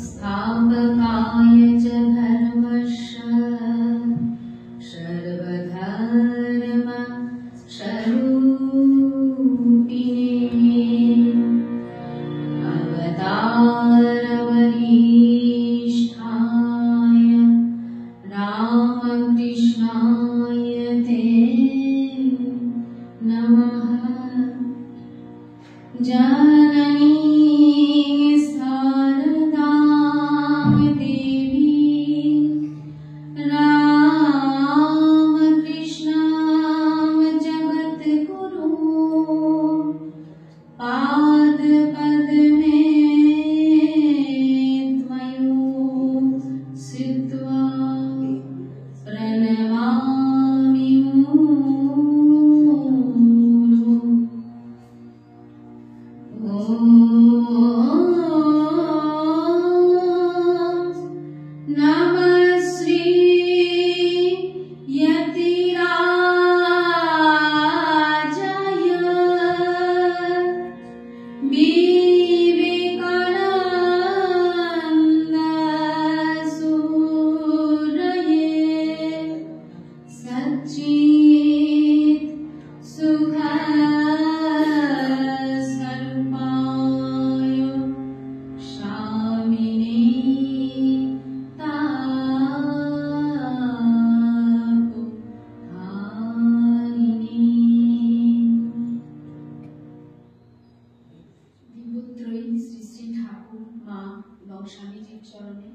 स्थापकाय च धर्मस्य सर्वधर्म स्वरूपिणे अवतारवरिष्ठाय रामकृष्णाय ते नमः। जननी शारदा देवी रामकृष्ण जगद्गुरु पाद पद्मे त्वयो सिद्ध्वा प्रणमामि नमः श्री यतिराजाय विवेकानन्द सूरये सच्चित् सुख स्वरूपाय स्वामिने স্বামীজির চরণে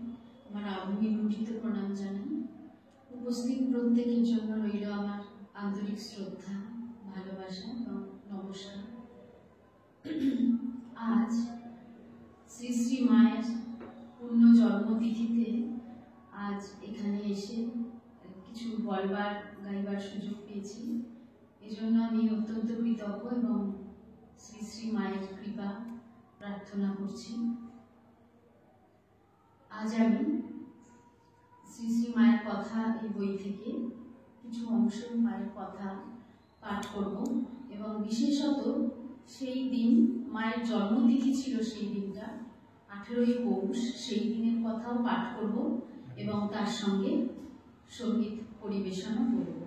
আমার আভূমিলুঠিত প্রণাম জানাই। উপস্থিত প্রত্যেকের জন্য রইল আমার আন্তরিক শ্রদ্ধা, ভালোবাসা এবং নমস্কার। আজ শ্রী শ্রী মায়ের পূর্ণ জন্মতিথিতে আজ এখানে এসে কিছু বলবার গাইবার সুযোগ পেয়েছি। এজন্য আমি অত্যন্ত কৃতজ্ঞ এবং শ্রী শ্রী মায়ের কৃপা প্রার্থনা করছি। আজ আমি শ্রী শ্রী মায়ের কথা এই বই থেকে কিছু অংশ মায়ের কথা পাঠ করব এবং বিশেষত সেই দিন মায়ের জন্মতিথি ছিল, সেই দিনটা 18ই পৌষ, সেই দিনের কথাও পাঠ করব এবং তার সঙ্গে সঙ্গীত পরিবেশনও করব।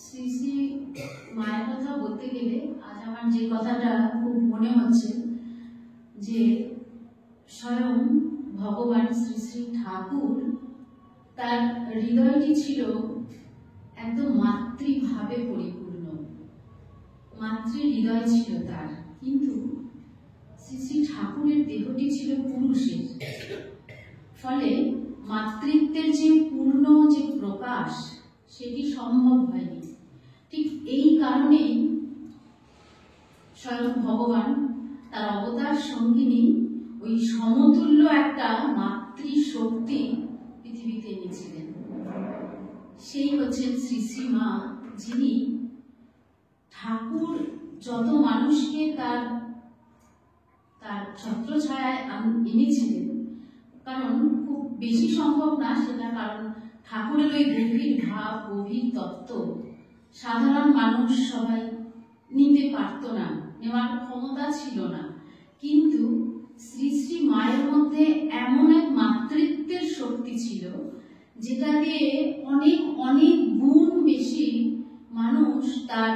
শ্রী শ্রী মায়ের কথা বলতে গেলে আজ আমার যে কথাটা খুব মনে হচ্ছে যে স্বয়ং ভগবান শ্রী শ্রী ঠাকুর তার হৃদয়টি ছিল একদম মাতৃভাবে পরিপূর্ণ, মাতৃ হৃদয় ছিল তার, কিন্তু শ্রী শ্রী ঠাকুরের দেহটি ছিল পুরুষের, ফলে মাতৃত্বের যে পূর্ণ যে প্রকাশ সেটি সম্ভব হয়নি। ঠিক এই কারণেই স্বয়ং ভগবান তার অবতার সঙ্গিনী ওই সমতুল্য একটা মাতৃ শক্তি পৃথিবীতে এনেছিলেন। সেই হচ্ছেন শ্রী শ্রী মা, যিনি ঠাকুর যত মানুষকে তার তার ছত্রছায়ায় এনেছিলেন, কারণ খুব বেশি সম্ভব না সেটা, কারণ ঠাকুরের ওই গভীর ভাব, গভীর তত্ত্ব সাধারণ মানুষ সবাই নিতে পারত না, নেওয়ার ক্ষমতা ছিল না। কিন্তু শ্রী শ্রী মায়ের মধ্যে এমন এক মাতৃত্বের শক্তি ছিল যেটা দিয়ে অনেক অনেক গুণ বেশি মানুষ তার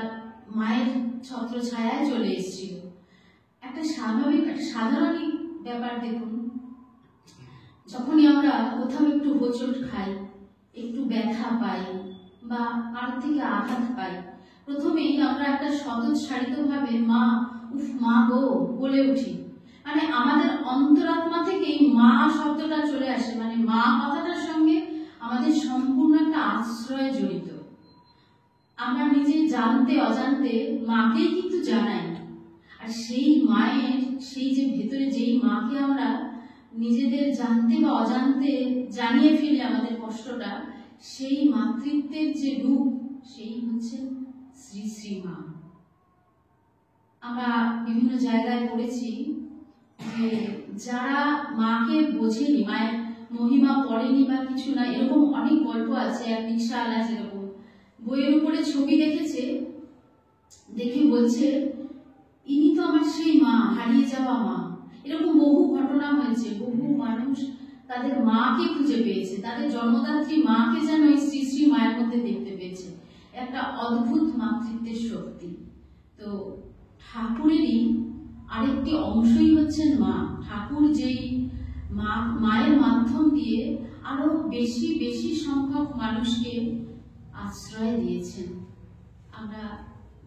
মায়ের ছত্রছায়ায় চলে এসেছিল। একটা স্বাভাবিক সাধারণ ব্যাপার দেখুন, যখনই আমরা কোথাও একটু হোঁচট খাই, একটু ব্যথা পাই বা কার থেকে আঘাত পাই, প্রথমেই আমরা একটা স্বতঃসারিতভাবে মা, উফ মা গো বলে উঠি। মানে আমাদের অন্তরাত্মা থেকেই মা শব্দটা চলে আসে, মানে মা কথাটার সঙ্গে আমাদের সম্পূর্ণ একটা আশ্রয় জড়িত। আমরা নিজে জানতে অজান্তে মাকেই কিন্তু জানাই, আর সেই মায়ের সেই যে ভেতরে যেই মাকে আমরা নিজেদের জানতে বা অজান্তে জানিয়ে ফেলি আমাদের কষ্টটা, সেই মাতৃত্বের যে রূপ সেই হচ্ছে শ্রী শ্রী মা। আমরা বিভিন্ন জায়গায় পড়েছি যে যারা মাকে বোঝেনি, মায়ের মহিমা পড়েনি বা কিছু না, এরকম অনেক গল্প আছে। এক রিক্সাওয়ালা যেরকম বইয়ের উপরে ছবি দেখেছে, দেখে বলছে ইনি তো আমার সেই মা, হারিয়ে যাওয়া মা। এরকম বহু ঘটনা হয়েছে, বহু মানুষ তাদের মাকে খুঁজে পেয়েছে, তাদের জন্মদাত্রী মাকে যেন এই শ্রী শ্রী মায়ের মধ্যে দেখতে পেয়েছে। একটা অদ্ভুত মাতৃত্বের শক্তি। তো ঠাকুরেরই আরেকটি অংশই হচ্ছেন মা। ঠাকুর যেই মায়ের মাধ্যম দিয়ে আরো বেশি বেশি সংখ্যক মানুষকে আশ্রয় দিয়েছেন। আমরা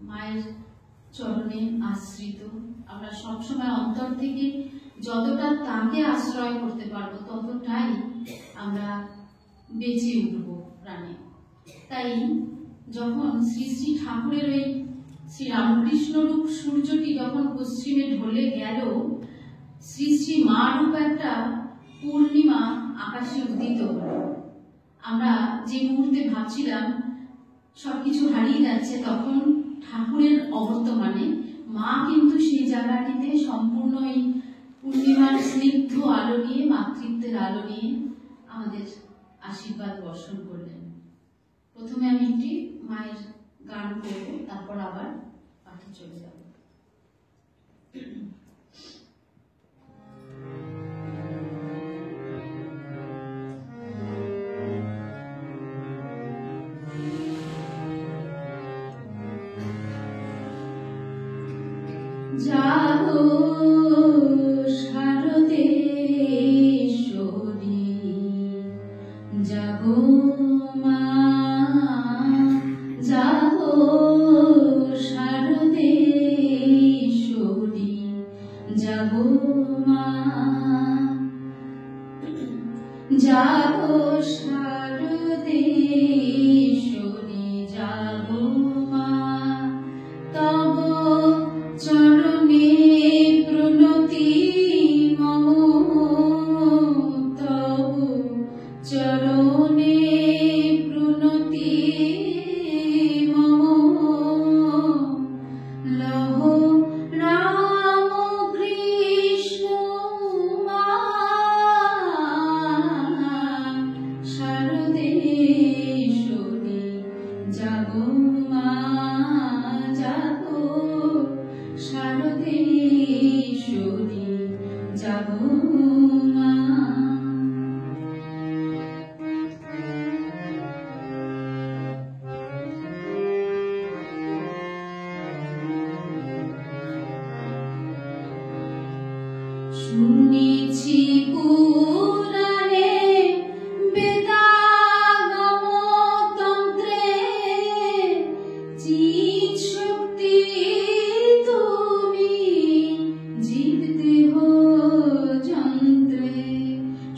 মায়ের চরণে আশ্রিত। আমরা সবসময় অন্তর থেকে যতটা তাকে আশ্রয় করতে পারবো ততটাই আমরা বেঁচে উঠব প্রাণে। তাই যখন শ্রী শ্রী ঠাকুরের ওই শ্রী রামকৃষ্ণ রূপ সূর্যটি যখন পশ্চিমে ঢলে গেল, শ্রী শ্রী মা রূপ একটা পূর্ণিমা আকাশে উদিত হল। আমরা যে মুহূর্তে ভাবছিলাম সবকিছু হারিয়ে যাচ্ছে, তখন ঠাকুরের অবর্তমানে মা কিন্তু সেই জায়গাটিতে সম্পূর্ণ এই পূর্ণিমার স্নিগ্ধ আলো নিয়ে, মাতৃত্বের আলো নিয়ে আমাদের আশীর্বাদ বর্ষণ করলেন। প্রথমে আমি একটি মায়ের গান করব, তারপর আবার পাঠে চলে যাব। জাগো শারদেশ্বরী, জাগো মা, জাগো শারদেশ্বরী, জাগো মা, জাগো শারদেশ্বরী, জাগো মা, তব চরণে প্রণতি মম, তব চরণে প্রণতি মম, লহ রাম কৃষ্ণ মা, শারদেশ্বরী, জাগো মা, জাগো শারদেশ্বরী, জাগো মা। শুনেছি পুরাণে বেদাগম তন্ত্রে, চিৎ শক্তি তুমি জীব দেহ যন্ত্রে।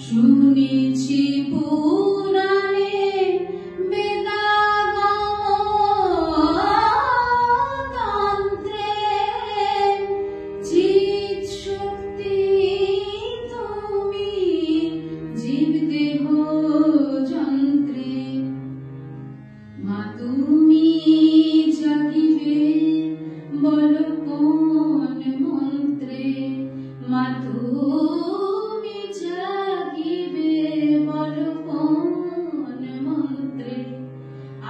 শুনেছি পুরাণে বেদাগম তন্ত্রে, চিৎ শক্তি তুমি জীব দেহ যন্ত্রে। মা তুমি জাগিবে বল কোন মন্ত্রে, মা তুমি জাগিবে বল কোন মন্ত্রে।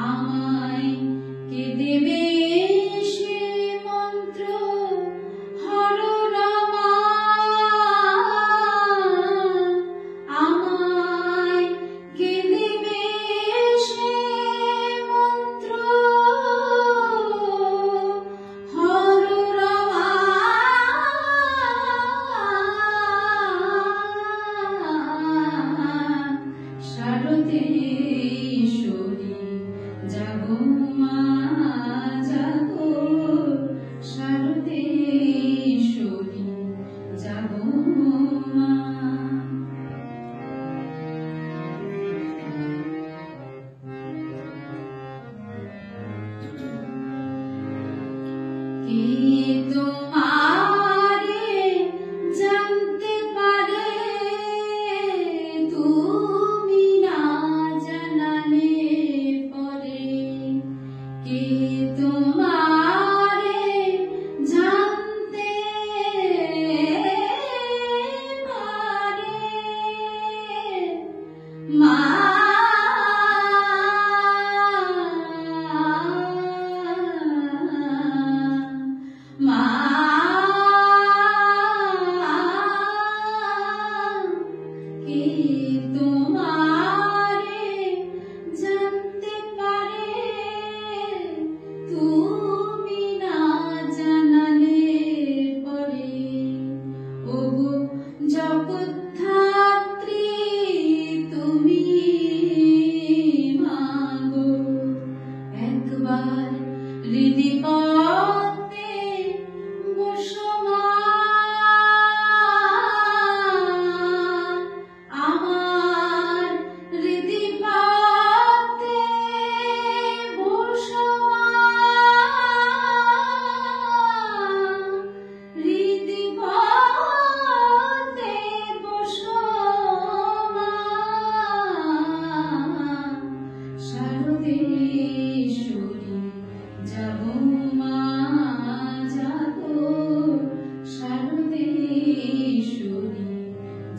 আমায় কে দেবে সে মন্ত্র, হর রমা, আমায় কে দেবে সে মন্ত্র, হর রমা, শারদেশ্বরী, জাগো মা, জাগো শারদেশ্বরী, জাগো মা। কে তোমারে জানতে পারে, তুমি না জানালে পরে। কে তোমারে জানতে পারে, মা, শারদেশ্বরী জাগো মা জাগো, শারদেশ্বরী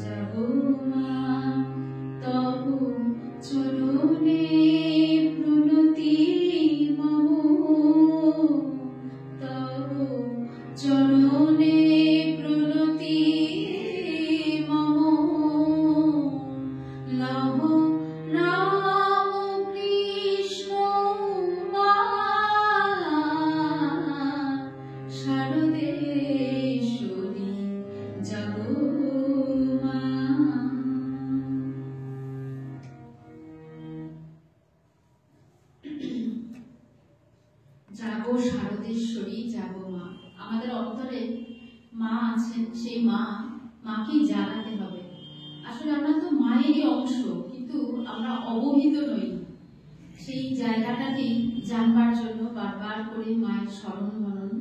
জাগো মা, তব চরণে প্রণতি মম, তব চরণে প্রণতি মম, লহ রাম কৃষ্ণ মা শারদেশ্বরী জাগো মা। জাগো শারদেশ্বরী জাগো মা। আমাদের অন্তরে মা আছেন, সেই মাকেই জাগাতে হবে। আসলে আমরা তো মায়েরই অংশ, কিন্তু আমরা অবহিত নই। সেই জায়গাটাকেই জানবার জন্য বারবার করে মায়ের স্মরণ মনন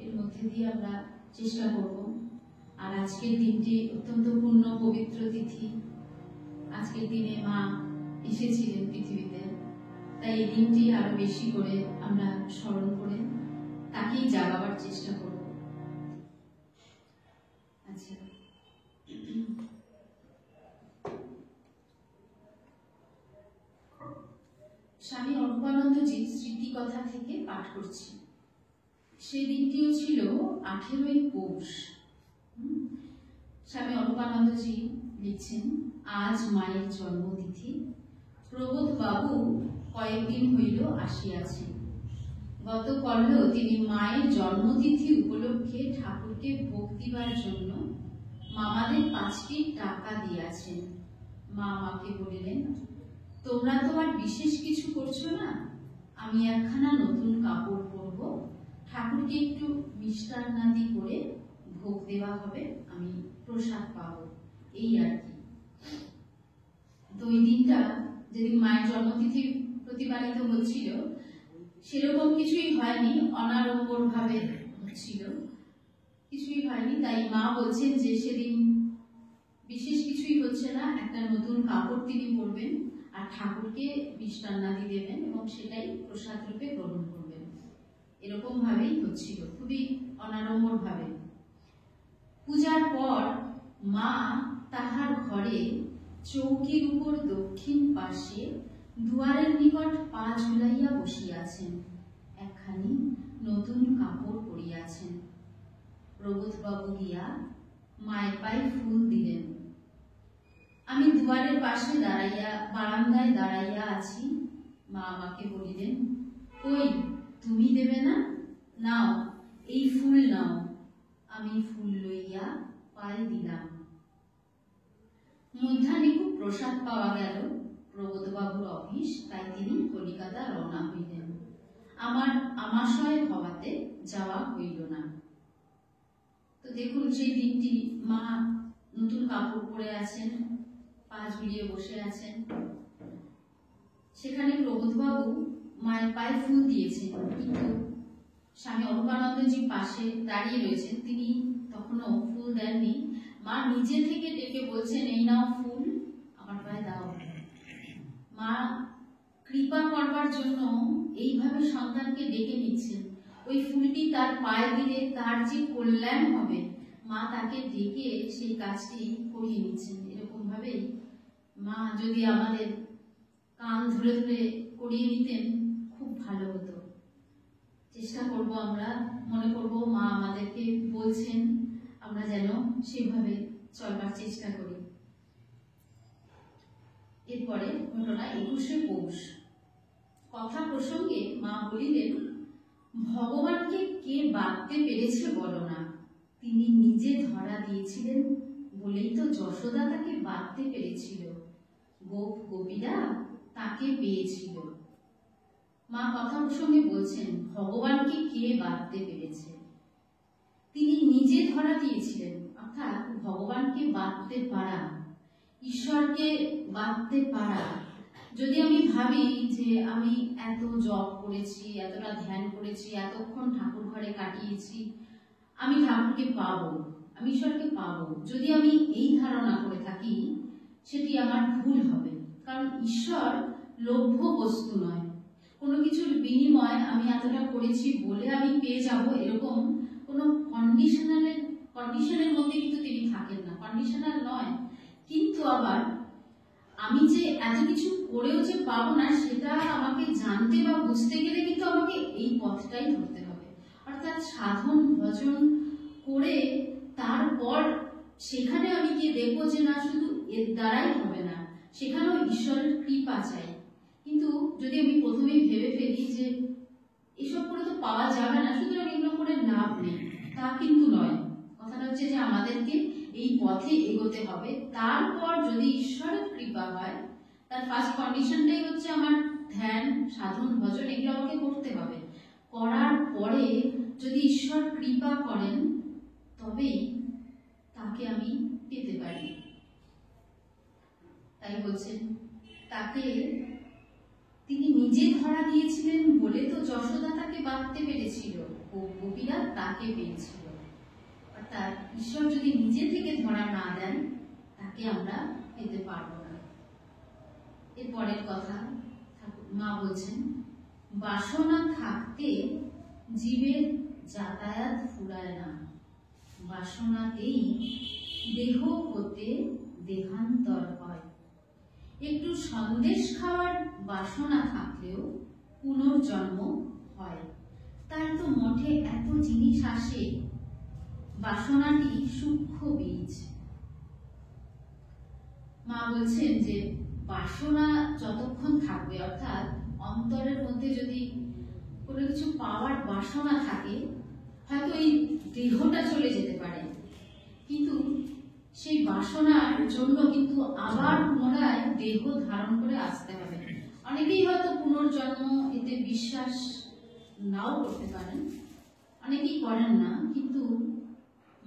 এর মধ্যে দিয়ে আমরা চেষ্টা করব। আর আজকের দিনটি অত্যন্ত পূর্ণ পবিত্র তিথি। আজকের দিনে মা এসেছিলেন পৃথিবীতে, তাই এই দিনটি আরো বেশি করে আমরা স্মরণ করে তাকেই জাগাবার চেষ্টা করব। আচ্ছা, স্বামী অরূপানন্দজির স্মৃতিকথা থেকে পাঠ করছি। সেই দিনটিও ছিল 18ই পৌষ। স্বামী অরূপানন্দজি লিখছেন, আজ মায়ের জন্মতিথি। প্রবোধ বাবু কয়েকদিন হইল আসিয়াছেন। গতকাল তিনি মায়ের জন্মতিথি উপলক্ষে ঠাকুরকে ভোগ দিবার জন্য মামাদের 5টি টাকা দিয়াছেন। মা আমাকে বলিলেন, তোমরা তো আর বিশেষ কিছু করছো না, আমি একখানা নতুন কাপড় পরব, ঠাকুরকে একটু মিষ্টান্নাদি করে ভোগ দেওয়া হবে, আমি প্রসাদ পাবো, এই আর কি। তো ওই দিনটা যেদিন মায়ের জন্মতিথি প্রতিপালিত হচ্ছিল, সেরকম কিছুই হয়নি, অনাড়ম্বর ভাবে হচ্ছিল, কিছুই হয়নি। তাই মা বলছেন যে সেদিন বিশেষ কিছুই হচ্ছে না, একটা নতুন কাপড় তিনি পরবেন আর ঠাকুরকে মিষ্টান্নাদি দেবেন এবং সেটাই প্রসাদ রূপে গ্রহণ করবেন। এরকম ভাবেই হচ্ছিল, খুবই অনাড়ম্বর ভাবে। পূজার পর মা তাহার ঘরে চৌকির উপর দক্ষিণ পাশে দুয়ারের নিকট পা ঝুলাইয়া বসিয়াছেন, একখানি নতুন কাপড় পরিয়াছেন। প্রবোধবাবু গিয়া মায়ের পায়ে ফুল দিলেন। আমি দুয়ারের পাশে বারান্দায় দাঁড়াইয়া আছি। মা আমাকে বলিলেন, কই তুমি দেবে না? নাও এই ফুল নাও। আমি ফুল লইয়া পায়ে দিলাম। মধ্যাহ্নে খুব প্রসাদ পাওয়া গেল প্রবোধবাবুর অফিস, তাই তিনি কলিকাতা রওনা হইলেন। আমার আমাশয় হওয়াতে যাওয়া হইল না। তো দেখুন, সেই দিনটি মা নতুন কাপড় পরে আছেন, পা ঝুলিয়ে বসে আছেন। সেখানে প্রবোধবাবু মায়ের পায়ে ফুল দিয়েছেন, কিন্তু স্বামী অরূপানন্দজি পাশে দাঁড়িয়ে রয়েছেন, তিনি তখনও ফুল দেননি। মা নিজে থেকে ডেকে বলছেন, এই নাও ফুল, আমার পায়ে দাও। মা কৃপা করবার জন্য এইভাবে সন্তানকে ডেকে নিচ্ছেন। ওই ফুলটি তার পায়ে দিলে তার যে কল্যাণ হবে, মা তাকে ডেকে সেই কাজটি করিয়ে নিচ্ছেন। এরকম ভাবেই মা যদি আমাদের কান ধরে ধরে করিয়ে নিতেন, খুব ভালো হতো। চেষ্টা করব, আমরা মনে করব মা আমাদেরকে বলছেন, আমরা যেন সেভাবে চলবার চেষ্টা করি। এরপরে ঘটনা 21শে পৌষ। কথা প্রসঙ্গে মা বলিলেন, ভগবানকে কে বাঁধতে পেরেছে বলো না, তিনি নিজে ধরা দিয়েছিলেন বলেই তো যশোদা তাকে বাঁধতে পেরেছিল, গোপ গোপীরা তাকে পেয়েছিল। মা কথা প্রসঙ্গে বলছেন, ভগবানকে কে বাঁধতে পেরেছে, তিনি নিজে ধরা দিয়েছিলেন, অর্থাৎ ভগবানকে বাঁধতে পারা, ঈশ্বরকে বাঁধতে পারা। যদি আমি ভাবি যে আমি এত জপ করেছি, এতটা ধ্যান করেছি, এতক্ষণ ঠাকুর ঘরে কাটিয়েছি, আমি ঠাকুরকে পাবো, আমি ঈশ্বরকে পাবো, যদি আমি এই ধারণা করে থাকি, সেটি আমার ভুল হবে। কারণ ঈশ্বর লভ্য বস্তু নয়, পেয়ে যাব এরকম কোনো কন্ডিশনের মধ্যে কিন্তু তিনি থাকেন না, কন্ডিশনাল নয়। কিন্তু আবার আমি যে এত কিছু করেও যে পাবো না সেটা আমাকে জানতে বা বুঝতে গেলে কিন্তু আমাকে এই পথটাই ধরতে হবে। অর্থাৎ সাধন ভজন করে তারপর সেখানে আমি গিয়ে দেখবো যে না শুধু এর দ্বারাই হবে না, সেখানেও ঈশ্বরের কৃপা চাই। কিন্তু যদি আমি প্রথমেই ভেবে ফেলি যে এসব করে তো পাওয়া যাবে না, সুতরাং এগুলো করে লাভ নেই, তা কিন্তু নয়। কথাটা হচ্ছে যে আমাদেরকে এই পথে এগোতে হবে। তারপর যদি ঈশ্বরের কৃপা হয়, তার ফার্স্ট কন্ডিশনটাই হচ্ছে আমার ধ্যান, সাধন, ভজন এগুলো আমাকে করতে হবে। করার পরে যদি ঈশ্বর কৃপা করেন তবেই তাকে আমি পেতে পারি। তাই বলছেন তাকে তিনি নিজে ধরা দিয়েছিলেন বলে তো যশোদা তাকে বাঁধতে পেরেছিল, গোপীরা তাকে পেয়েছিল। অর্থাৎ ঈশ্বর যদি নিজে থেকে ধরা না দেন তাকে আমরা পেতে পারবো না। এর পরের কথা মা বলছেন, বাসনা থাকতে জীবের যাতায়াত ফুরায় না, বাসনাতেই দেহ হতে দেহান্তর হয়। একটু সন্দেশ খাওয়ার বাসনা থাকলেও পুনর্জন্ম হয়। তার তো মঠে এত জিনিস আসে, বাসনাটি সূক্ষ্ম বীজ। মা বলছেন যে বাসনা যতক্ষণ থাকবে, অর্থাৎ অন্তরের মধ্যে যদি কোনো কিছু পাওয়ার বাসনা থাকে, হয়তো এই দেহটা চলে যেতে পারে, কিন্তু সেই বাসনার জন্য কিন্তু আবার পুনরায় দেহ ধারণ করে আসতে হবে। অনেকেই হয়তো পুনর্জন্ম এতে বিশ্বাস নাও করতে পারেন, অনেকেই করেন না, কিন্তু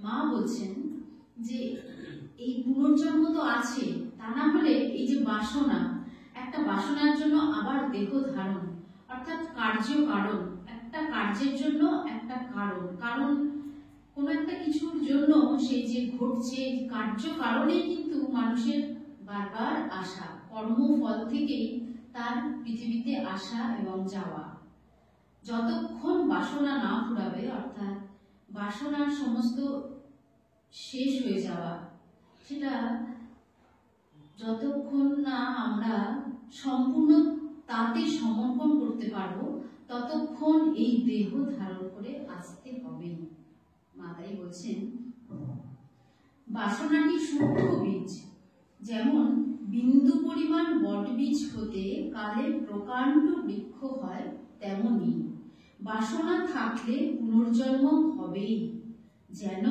মা বলছেন যে এই পুনর্জন্ম তো আছে, তা না হলে এই যে বাসনা, একটা বাসনার জন্য আবার দেহ ধারণ, অর্থাৎ কার্য কারণ, একটা কার্যের জন্য একটা কারণ, কারণ কোন একটা কিছুর জন্য সেই যে ঘটছে কার্য কারণেই কিন্তু মানুষের বারবার আসা, কর্মফল থেকেই তার পৃথিবীতে আসা এবং যাওয়া। যতক্ষণ বাসনা না ফুরাবে, অর্থাৎ বাসনার সমস্ত শেষ হয়ে যাওয়া, সেটা যতক্ষণ না আমরা সম্পূর্ণ তাতে সমর্পণ করতে পারবো, ততক্ষণ এই দেহ ধারণ করে আসতে হবে। মাতাই বলছেন বাসনাটি সূক্ষ্ম বীজ, যেমন বিন্দু পরিমাণ বটবীজ হতে কালে প্রকাণ্ড বৃক্ষ হয়, তেমনি বাসনা থাকলে পুনর্জন্ম হবেই। যেন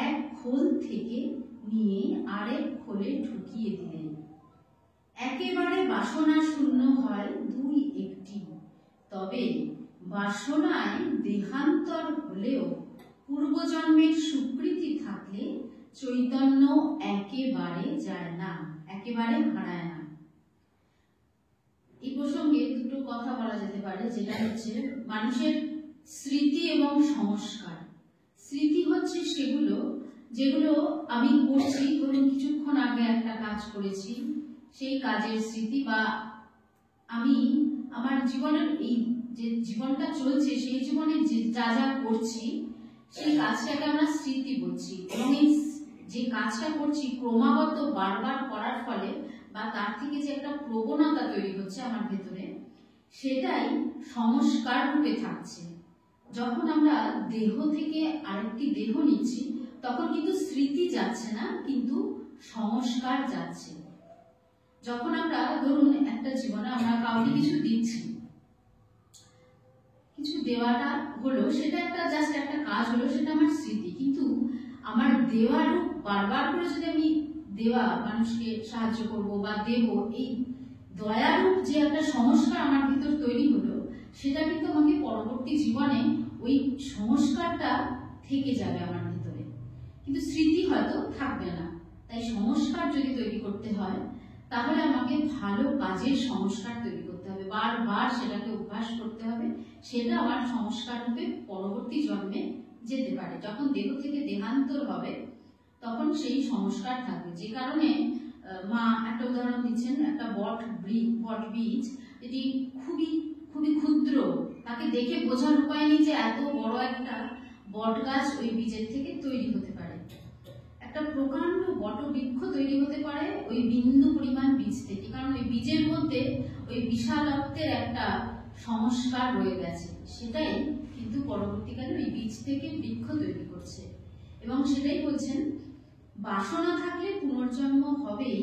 এক খোল থেকে নিয়ে আরেক খোলে ঢুকিয়ে দিলেন। একেবারে বাসনা শূন্য হয় দুই একটি, তবে বাসনায় দেহান্তর হলেও পূর্বজন্মের স্বীকৃতি থাকলে চৈতন্য একেবারে যায় না, একেবারে হারায় না। এই প্রসঙ্গে দুটো কথা বলা যেতে পারে, যেটা হচ্ছে মানুষের স্মৃতি এবং সংস্কার। স্মৃতি হচ্ছে সেগুলো যেগুলো আমি করছি, ধরুন কিছুক্ষণ আগে একটা কাজ করেছি, সেই কাজের স্মৃতি, বা আমি আমার জীবনের এই যে জীবনটা চলছে সেই জীবনে যা যা করছি সেই কাজটাকে আমরা স্মৃতি বলছি। এবং এই যে কাজটা করছি ক্রমাগত বারবার করার ফলে বা তার থেকে যে একটা প্রবণতা তৈরি হচ্ছে আমার ভেতরে, সেটাই সংস্কার রূপে থাকছে। যখন আমরা দেহ থেকে আরেকটি দেহ নিচ্ছি তখন কিন্তু স্মৃতি যাচ্ছে না, কিন্তু সংস্কার যাচ্ছে। যখন আমরা ধরুন একটা জীবনে আমরা কাউকে কিছু দিচ্ছি, কিছু দেওয়াটা হলো, সেটা একটা জাস্ট একটা কাজ হলো, সেটা আমার স্মৃতি, কিন্তু আমার দেওয়ার বারবার করে যদি আমি দেওয়া মানুষকে সাহায্য করব বা দেব, এই দয়ারূপ যে একটা সংস্কার আমার ভিতর তৈরি হলো, সেটা কিন্তু আমাকে পরবর্তী জীবনে ওই সংস্কারটা থেকে যাবে আমার ভিতরে, কিন্তু স্মৃতি হয়তো থাকবে না। তাই সংস্কার যদি তৈরি করতে হয় তাহলে আমাকে ভালো কাজের সংস্কার তৈরি করতে হবে, বারবার সেটাকে অভ্যাস করতে হবে, সেটা আমার সংস্কার রূপে পরবর্তী জন্মে যেতে পারে। যখন দেহ থেকে দেহান্তর হবে তখন সেই সংস্কার থাকবে। যে কারণে মা একটা উদাহরণ দিচ্ছেন, একটা বট বীজ, এটি খুবই খুবই ক্ষুদ্র, তা তাকে দেখে বোঝার উপায় নেই যে এত বড় একটা বট গাছ ওই বীজের থেকে তৈরি হতে পারে, একটা প্রকাণ্ড বটবৃক্ষ তৈরি হতে পারে ওই বিন্দু পরিমাণ বীজ থেকে। কারণ ওই বীজের মধ্যে ওই বিশালত্বের একটা সংস্কার রয়ে গেছে, সেটাই কিন্তু পরবর্তীকালে ওই বীজ থেকে বৃক্ষ তৈরি করছে। এবং সেটাই বলছেন, বাসনা থাকলে পুনর্জন্ম হবেই,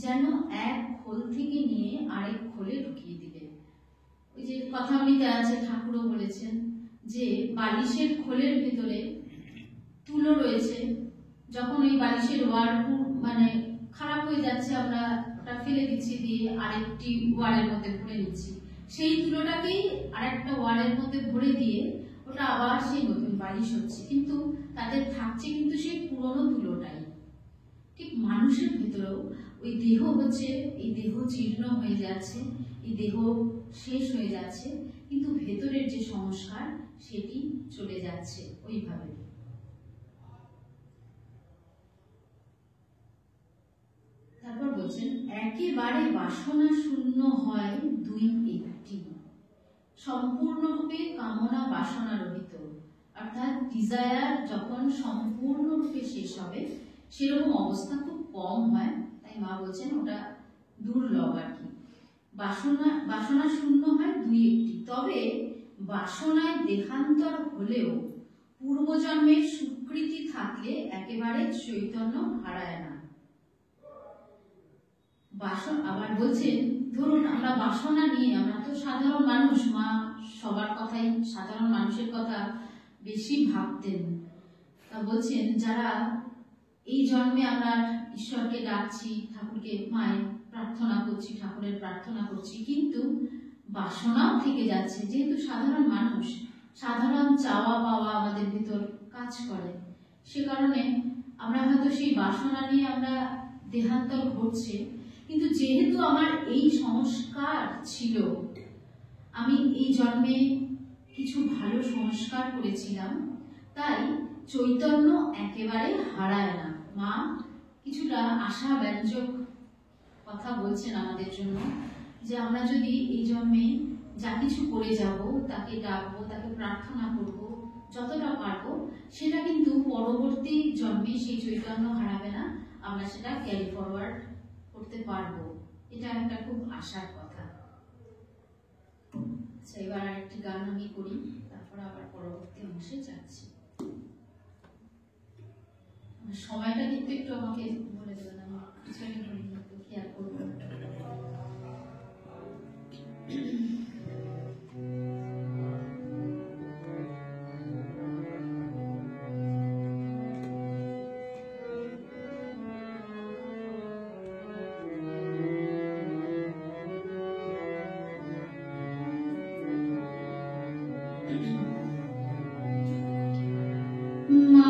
যেন এক খোল থেকে নিয়ে আরেক খোলে ঢুকিয়ে দিলে। ওই যে কথামৃতে আছে, ঠাকুরও বলেছেন যে বালিশের খোলের ভেতরে তুলো রয়েছে, যখন ওই বালিশের ওয়ার মানে খারাপ হয়ে যাচ্ছে, আমরা ওটা ফেলে দিচ্ছি, দিয়ে আরেকটি ওয়ারের মধ্যে ভরে নিচ্ছি, সেই তুলোটাকেই আরেকটা ওয়ারের মধ্যে ভরে দিয়ে ওটা আবার সেই নতুন বালিশ হচ্ছে, কিন্তু তাদের থাকছে কিন্তু সেই পুরনো তুলোটাই। ঠিক মানুষের ভেতরেও ওই দেহ হচ্ছে, এই দেহ জীর্ণ হয়ে যাচ্ছে, এই দেহ শেষ হয়ে যাচ্ছে, কিন্তু ভেতরের যে সংস্কার সেটি চলে যাচ্ছে ওইভাবে। তারপর বলছেন, একেবারে বাসনা শূন্য হয় দুই একটি, সম্পূর্ণরূপে কামনা বাসনা রহিত। অর্থাৎ ডিজায়ার যখন সম্পূর্ণরূপে শেষ হবে, সেরকম অবস্থা খুব কম হয়, তাই মা বলছেন ওটা দুর্লভ আর কি। বাসনা শূন্য হয় দুই একটি, তবে বাসনায় দেহান্তর হলেও পূর্বজন্মের স্বীকৃতি থাকলে একেবারে চৈতন্য হারায় না। আবার বলছেন, ধরুন আমরা বাসনা নিয়ে, আমরা তো সাধারণ মানুষ, মা সবার কথাই, সাধারণ মানুষের কথা বেশি ভাবতেন। তা বলছেন, যারা এই জন্মে আমরা ঈশ্বরকে ডাকছি, ঠাকুরকে মায়ের প্রার্থনা করছি, ঠাকুরের প্রার্থনা করছি, কিন্তু বাসনাও থেকে যাচ্ছে। যেহেতু সাধারণ মানুষ, সাধারণ চাওয়া পাওয়া আমাদের ভিতর কাজ করে, সে কারণে আমরা হয়তো সেই বাসনা নিয়ে আমরা দেহান্তর ঘটছে, কিন্তু যেহেতু আমার এই সংস্কার ছিল, আমি এই জন্মে কিছু ভালো সংস্কার করেছিলাম, তাই চৈতন্য একেবারে হারায় না। মা কিছুটা আশাব্যঞ্জক কথা বলছেন আমাদের জন্য, যে আমরা যদি এই জন্মে যা কিছু করে যাব, তাকে ডাকবো, তাকে প্রার্থনা করব, যতটা পারবো, সেটা কিন্তু পরবর্তী জন্মে সেই চৈতন্য হারাবে না, আমরা সেটা ক্যারি ফরওয়ার্ড করতে পারবো। এটা একটা খুব আশার কথা। আচ্ছা, এবার আরেকটি গান আমি করি, তারপর আবার পরবর্তী অংশে যাচ্ছি। সময়টা কিন্তু একটু আমাকে বলে দেবেন, আমি পিছনে একটু খেয়াল করবো। মা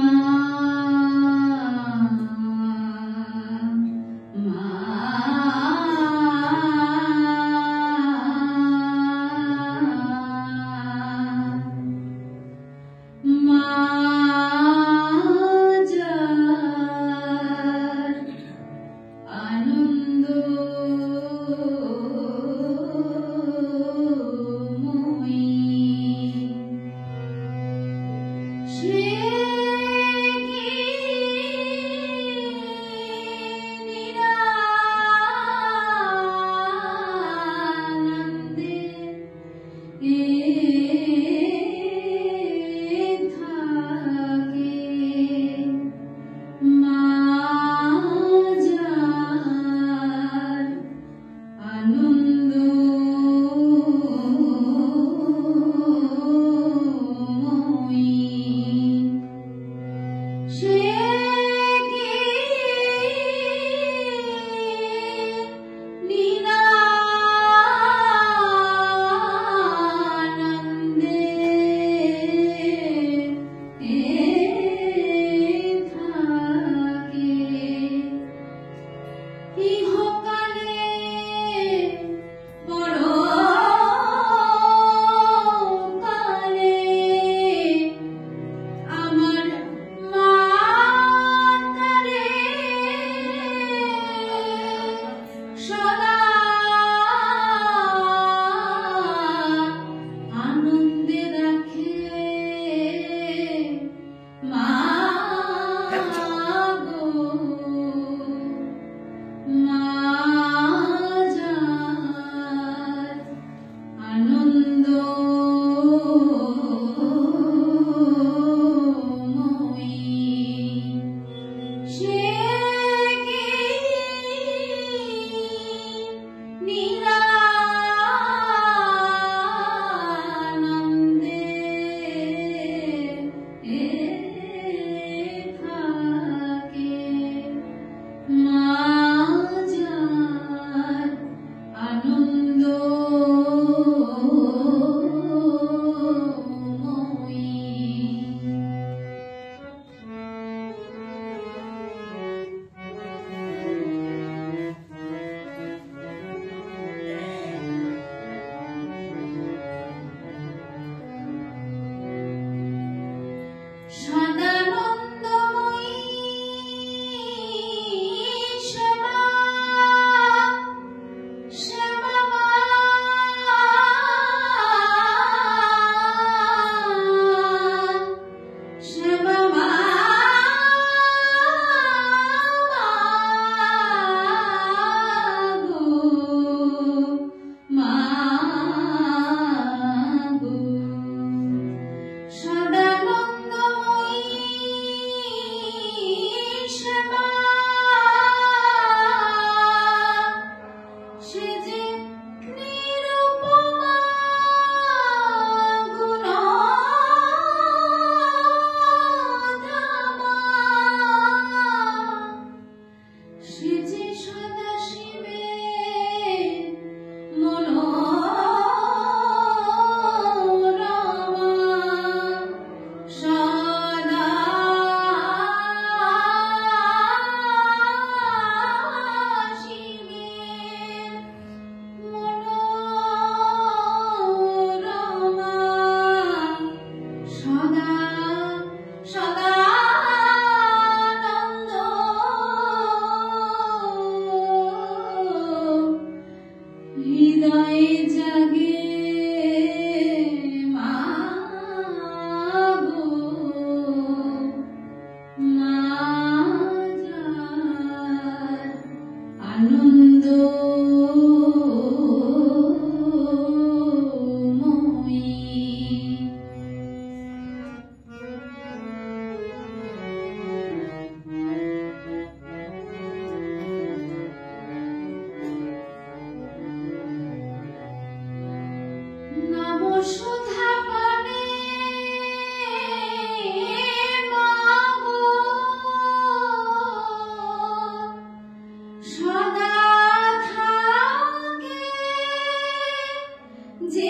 যে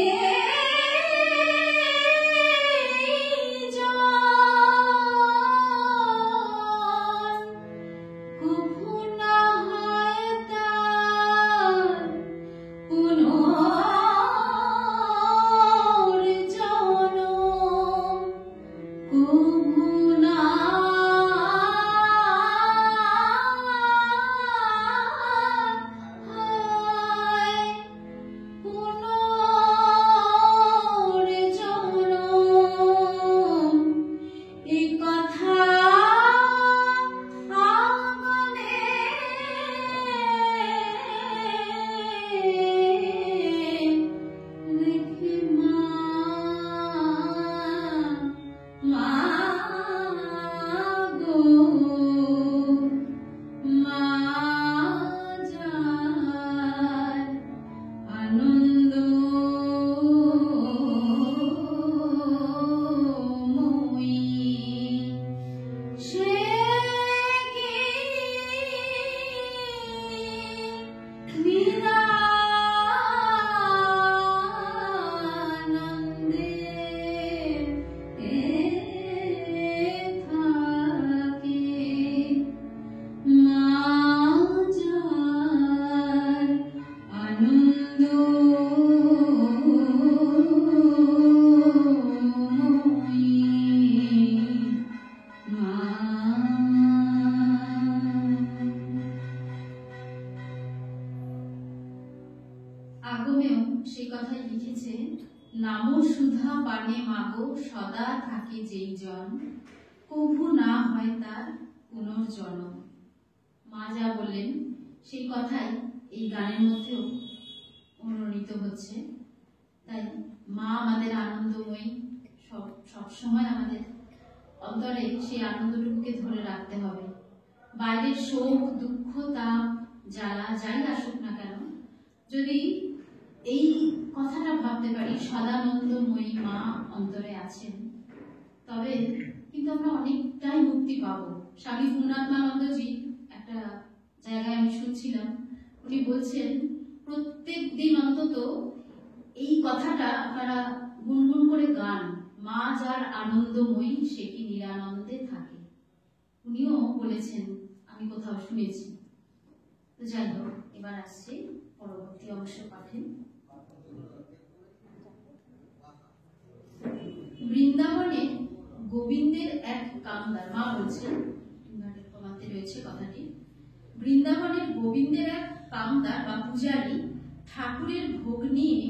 আগমেও সেই কথাই লিখেছে, নামো সুধা পানে মাগো সদা থাকে যেই জন, কভু না হয় তার পুনর্জন্ম। মা যা বললেন সেই কথাই এই গানের মধ্যেও অনুরণিত হচ্ছে। তাই মা আমাদের আনন্দময়ী, সব সময় আমাদের অন্তরে সেই আনন্দটুকুকে ধরে রাখতে হবে। বাইরের শোক দুঃখ তাপ জ্বালা যাই আসুক না কেন, যদি এই কথাটা ভাবতে পারি সদানন্দময়ী মা অন্তরে আছেন, তবে কিন্তু আমরা অনেকটাই মুক্তি পাবো। স্বামী পূর্ণাত্মানন্দজি একটা জায়গায় আমি শুনছিলাম, উনি বলছেন প্রত্যেক দিন অন্তত এই কথাটা আপনারা গুনগুন করে গান, মা যার আনন্দময়ী সে কি নিরানন্দে থাকে। উনিও বলেছেন, আমি কোথাও শুনেছি। তো যাই হোক, এবার আসছে পরবর্তী অংশ পাঠে। বৃন্দাবনে গোবিন্দের এক কামদার, মা বলছেন, কমাতে রয়েছে কথাটি, বৃন্দাবনের গোবিন্দের এক কামদার বা পূজারী ঠাকুরের ভোগ নিয়ে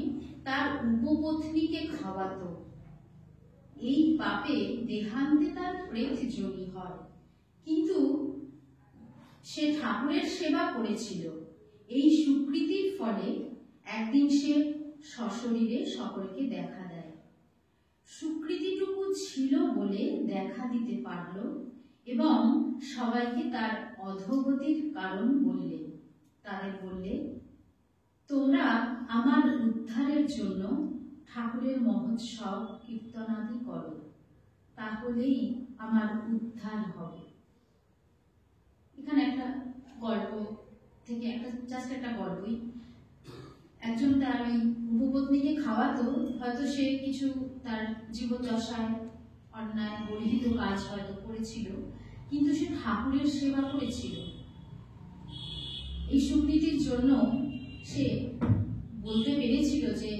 তার উপপত্নীকে খাওয়াতো। এই পাপে দেহান্তে তার প্রেত যোনি হয়, কিন্তু সে ঠাকুরের সেবা করেছিল। এই সুকৃতির ফলে একদিন সে সশরীরে সকলকে দেখা দেয়। সুকৃতিটুকু ছিল বলে দেখা দিতে পারল এবং সবাইকে তার অধোগতির কারণ বললে। তাদের বললে, তোমরা আমার উদ্ধারের জন্য ঠাকুরের মহোৎসব কীর্তনাদি করো, তাহলেই আমার উদ্ধার হবে। এখানে একটা গল্প থেকে একটা গল্পই, একজন তার ওই উপপত্নীকে খাওয়াতো, হয়তো সে কিছু তার জীবদ্দশায় অন্যায় গর্হিত কাজ হয়তো করেছিল, কিন্তু সে ঠাকুরের সেবা করেছিল। এই সুকৃতির জন্য সে বলতে পেরেছিল যে